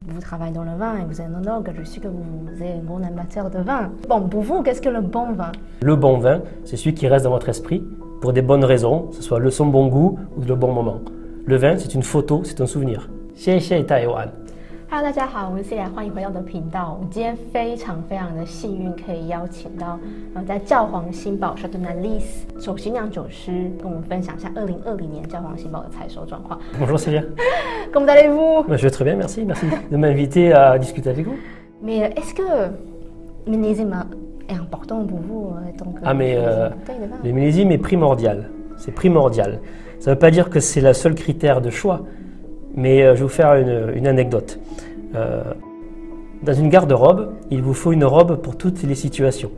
Vous travaillez dans le vin et vous êtes œnologue, je suis que vous êtes un grand amateur de vin. Bon, pour vous, qu'est-ce que le bon vin? Le bon vin, c'est celui qui reste dans votre esprit pour des bonnes raisons, que ce soit son bon goût ou le bon moment. Le vin, c'est une photo, c'est un souvenir. 谢谢台湾。Hello， 大家好，我是 Celia， 欢迎回到我的频道。我们今天非常的幸运，可以邀请到在教皇新堡 Château d'Analis 首席酿酒师，跟我们分享一下2020年教皇新堡的采收状况。Bonjour Célia. Comment allez-vous? Je vais très bien, merci. Merci de m'inviter à discuter avec vous. Mais est-ce que le millésime est important pour vous tant que le millésime est primordial. C'est primordial. Ça ne veut pas dire que c'est le seul critère de choix, mais je vais vous faire une anecdote. Dans une garde-robe, il vous faut une robe pour toutes les situations.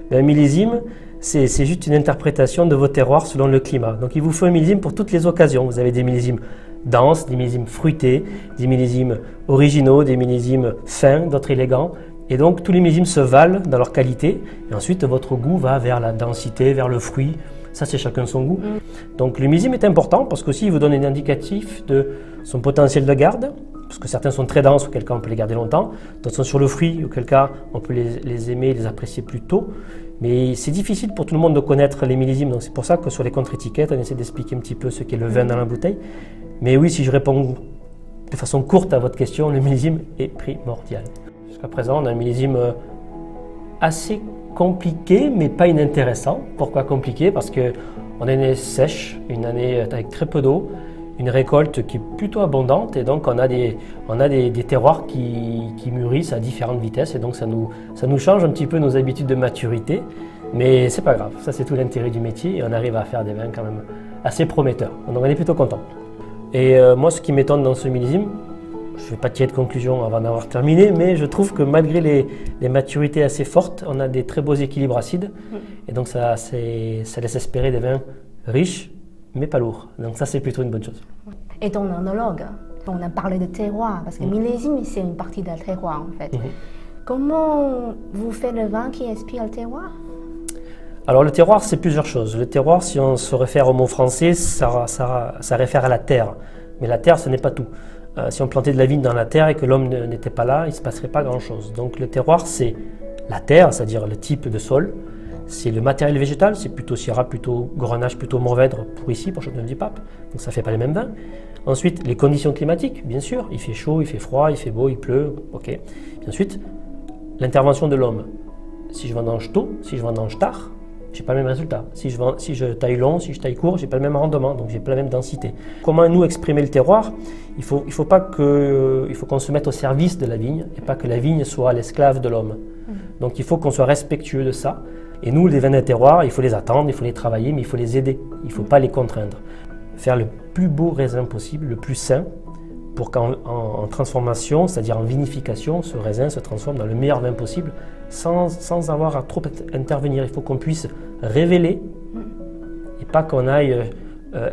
Mais un millésime, c'est juste une interprétation de vos terroirs selon le climat. Donc il vous faut un millésime pour toutes les occasions. Vous avez des millésimes denses, des millésimes fruités, des millésimes originaux, des millésimes fins, d'autres élégants. Et donc tous les millésimes se valent dans leur qualité. Et ensuite votre goût va vers la densité, vers le fruit. Ça c'est chacun son goût. Donc le millésime est important parce qu'aussi il vous donne un indicatif de son potentiel de garde. Parce que certains sont très denses, auquel cas on peut les garder longtemps. D'autres sont sur le fruit, auquel cas on peut les aimer, les apprécier plus tôt. Mais c'est difficile pour tout le monde de connaître les millésimes. Donc c'est pour ça que sur les contre-étiquettes, on essaie d'expliquer un petit peu ce qu'est le vin dans la bouteille. Mais oui, si je réponds de façon courte à votre question, le millésime est primordial. Jusqu'à présent, on a un millésime assez compliqué, mais pas inintéressant. Pourquoi compliqué? Parce qu'on a une année sèche, une année avec très peu d'eau, une récolte qui est plutôt abondante et donc on a des terroirs qui mûrissent à différentes vitesses et donc ça nous change un petit peu nos habitudes de maturité, mais c'est pas grave, ça c'est tout l'intérêt du métier et on arrive à faire des vins quand même assez prometteurs, donc on est plutôt content. Et moi ce qui m'étonne dans ce millésime, je ne vais pas tirer de conclusion avant d'avoir terminé, mais je trouve que malgré les maturités assez fortes, on a des très beaux équilibres acides et donc ça laisse espérer des vins riches mais pas lourd. Donc ça, c'est plutôt une bonne chose. Étant œnologue, on a parlé de terroir, parce que millésime, c'est une partie d'un terroir en fait. Comment vous faites le vin qui inspire le terroir? Alors le terroir, c'est plusieurs choses. Le terroir, si on se réfère au mot français, ça réfère à la terre. Mais la terre, ce n'est pas tout. Si on plantait de la vigne dans la terre et que l'homme n'était pas là, il ne se passerait pas grand-chose. Donc le terroir, c'est la terre, c'est-à-dire le type de sol. C'est le matériel végétal, c'est plutôt Syrah, plutôt Grenache, plutôt Mourvèdre pour ici, pour Châteauneuf-du-Pape. Donc ça ne fait pas les mêmes vins. Ensuite, les conditions climatiques, bien sûr. Il fait chaud, il fait froid, il fait beau, il pleut, ok. Puis ensuite, l'intervention de l'homme. Si je vendange tôt, si je vendange tard, je n'ai pas le même résultat. Si je taille long, si je taille court, je n'ai pas le même rendement, donc je n'ai pas la même densité. Comment nous exprimer le terroir? Il faut qu'on se mette au service de la vigne et pas que la vigne soit l'esclave de l'homme. Donc il faut qu'on soit respectueux de ça. Et nous, les vins de terroir, il faut les attendre, il faut les travailler, mais il faut les aider. Il ne faut pas les contraindre. Faire le plus beau raisin possible, le plus sain, pour qu'en transformation, c'est-à-dire en vinification, ce raisin se transforme dans le meilleur vin possible, sans avoir à trop intervenir. Il faut qu'on puisse révéler, et pas qu'on aille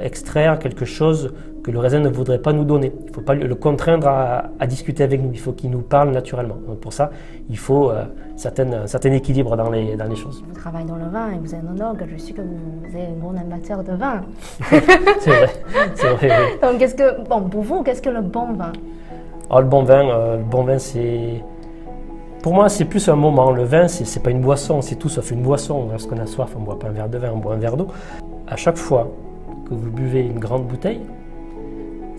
extraire quelque chose que le raisin ne voudrait pas nous donner. Il ne faut pas le contraindre à discuter avec nous, il faut qu'il nous parle naturellement. Donc pour ça, il faut un certain équilibre dans les choses. Vous travaillez dans le vin et vous êtes œnologue, je suis que vous êtes un grand amateur de vin. C'est vrai, oui. Donc pour vous, qu'est-ce que le bon vin? Alors, le bon vin, c'est... Pour moi, c'est plus un moment. Le vin, c'est pas une boisson, c'est tout sauf une boisson. Lorsqu'on a soif, on ne boit pas un verre de vin, on boit un verre d'eau. À chaque fois que vous buvez une grande bouteille,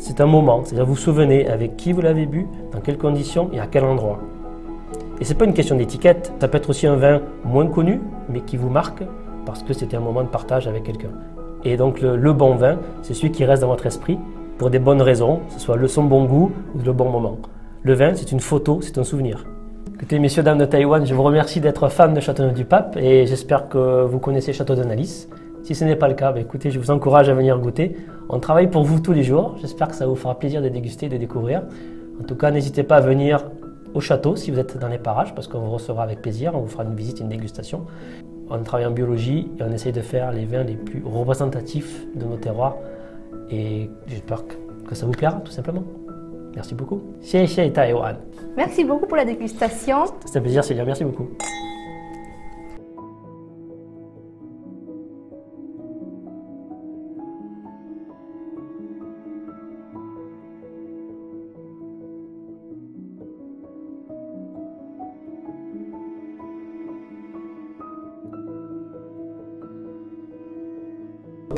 c'est un moment, c'est-à-dire vous vous souvenez avec qui vous l'avez bu, dans quelles conditions et à quel endroit. Et ce n'est pas une question d'étiquette, ça peut être aussi un vin moins connu, mais qui vous marque parce que c'était un moment de partage avec quelqu'un. Et donc le bon vin, c'est celui qui reste dans votre esprit pour des bonnes raisons, que ce soit son bon goût ou le bon moment. Le vin, c'est une photo, c'est un souvenir. Écoutez, messieurs, dames de Taïwan, je vous remercie d'être fan de Châteauneuf-du-Pape et j'espère que vous connaissez Château d'Analis. Si ce n'est pas le cas, écoutez, je vous encourage à venir goûter. On travaille pour vous tous les jours. J'espère que ça vous fera plaisir de déguster, de découvrir. En tout cas, n'hésitez pas à venir au château si vous êtes dans les parages parce qu'on vous recevra avec plaisir. On vous fera une visite, une dégustation. On travaille en biologie et on essaye de faire les vins les plus représentatifs de nos terroirs. Et j'espère que ça vous plaira, tout simplement. Merci beaucoup. Xie xie Taïwan. Merci beaucoup pour la dégustation. C'était un plaisir, Célia. Merci beaucoup.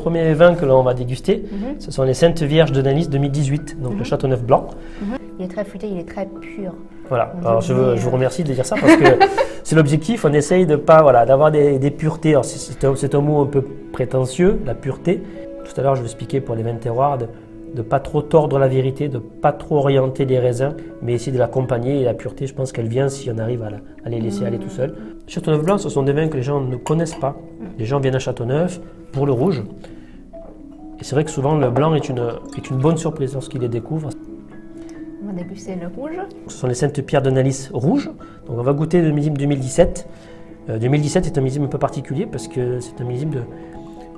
premier vin que l'on va déguster, ce sont les Saintes Vierges de Nalis 2018, donc le Châteauneuf blanc. Il est très fruité, il est très pur. Voilà, alors je vous remercie de dire ça parce que c'est l'objectif, on essaye de pas, voilà, d'avoir des puretés. Alors c'est un mot un peu prétentieux, la pureté. Tout à l'heure je vous expliquais pour les vins terroirs de ne pas trop tordre la vérité, de ne pas trop orienter les raisins, mais essayer de l'accompagner. Et la pureté, je pense qu'elle vient si on arrive à les laisser aller tout seul. Châteauneuf blanc, ce sont des vins que les gens ne connaissent pas. Les gens viennent à Châteauneuf pour le rouge. Et c'est vrai que souvent le blanc est une bonne surprise lorsqu'ils les découvrent. On va déguster le rouge. Ce sont les Saintes Pierres de Nalis rouges. Donc on va goûter le millésime 2017. 2017 est un millésime un peu particulier parce que c'est un millésime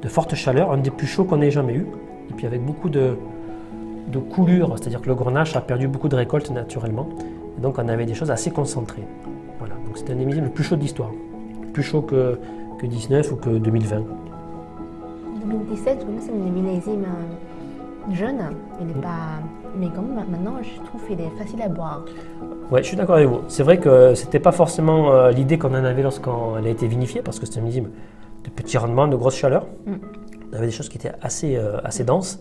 de forte chaleur, un des plus chauds qu'on ait jamais eu. Et puis avec beaucoup de coulure, c'est-à-dire que le grenache a perdu beaucoup de récoltes naturellement. Et donc on avait des choses assez concentrées. Voilà, donc c'est un des millésimes le plus chaud de l'histoire. Plus chaud que 19 ou que 2020. 2017, c'est un millésime jeune, il n'est pas... Mais comme maintenant, je trouve qu'il est facile à boire. Ouais, je suis d'accord avec vous. C'est vrai que c'était pas forcément l'idée qu'on en avait lorsqu'elle a été vinifiée, parce que c'est un millésime de petit rendement, de grosse chaleur. On avait des choses qui étaient assez denses.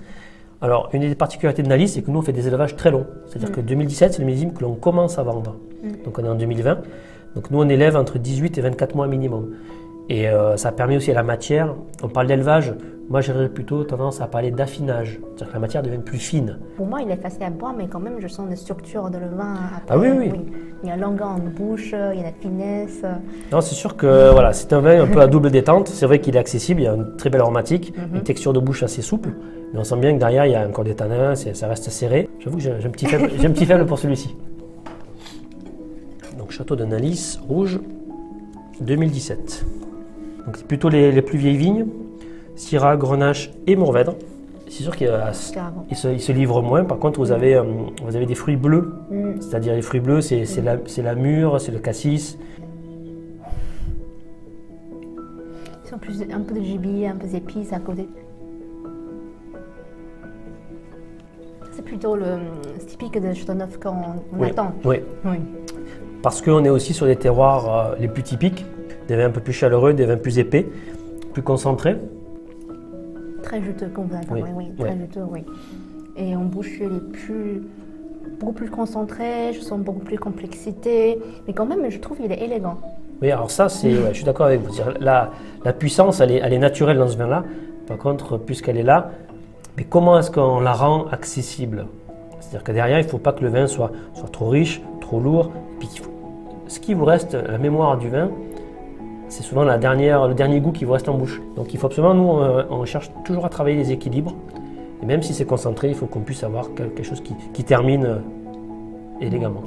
Alors, une des particularités de Nalis, c'est que nous, on fait des élevages très longs. C'est-à-dire que 2017, c'est le millésime que l'on commence à vendre. Donc, on est en 2020. Donc, nous, on élève entre 18 et 24 mois minimum. Et ça permet aussi à la matière, on parle d'élevage, moi j'aurais plutôt tendance à parler d'affinage, c'est-à-dire que la matière devient plus fine. Pour moi, il est facile à boire, mais quand même, je sens la structure de le vin. Après, ah oui. Il y a longueur en bouche, il y a la finesse. Non, c'est sûr que voilà, c'est un vin un peu à double détente. C'est vrai qu'il est accessible, il y a une très belle aromatique, une texture de bouche assez souple, mais on sent bien que derrière, il y a encore des tanins, ça reste serré. J'avoue que j'ai un petit faible pour celui-ci. Donc, Château de Nalis, rouge, 2017. Donc c'est plutôt les plus vieilles vignes, Syrah, Grenache et Mourvèdre. C'est sûr qu'il se livre moins. Par contre, vous avez des fruits bleus. C'est-à-dire les fruits bleus, c'est la mûre, c'est le cassis. Ils sont plus un peu de gibier, un peu d'épices à côté. C'est plutôt typique de Châteauneuf qu'on attend. Oui. Parce qu'on est aussi sur des terroirs les plus typiques. Des vins un peu plus chaleureux, des vins plus épais, plus concentrés. Très juteux, comme vous avez parlé, très juteux, oui. Et en bouche, il est beaucoup plus concentré, je sens beaucoup plus de complexité, mais quand même, je trouve qu'il est élégant. Oui, alors ça, je suis d'accord avec vous. La puissance, elle est naturelle dans ce vin-là. Par contre, puisqu'elle est là, mais comment est-ce qu'on la rend accessible? C'est-à-dire que derrière, il ne faut pas que le vin soit trop riche, trop lourd. Puis ce qui vous reste, la mémoire du vin, c'est souvent le dernier goût qui vous reste en bouche. Donc il faut absolument, nous, on cherche toujours à travailler les équilibres. Et même si c'est concentré, il faut qu'on puisse avoir quelque chose qui termine élégamment.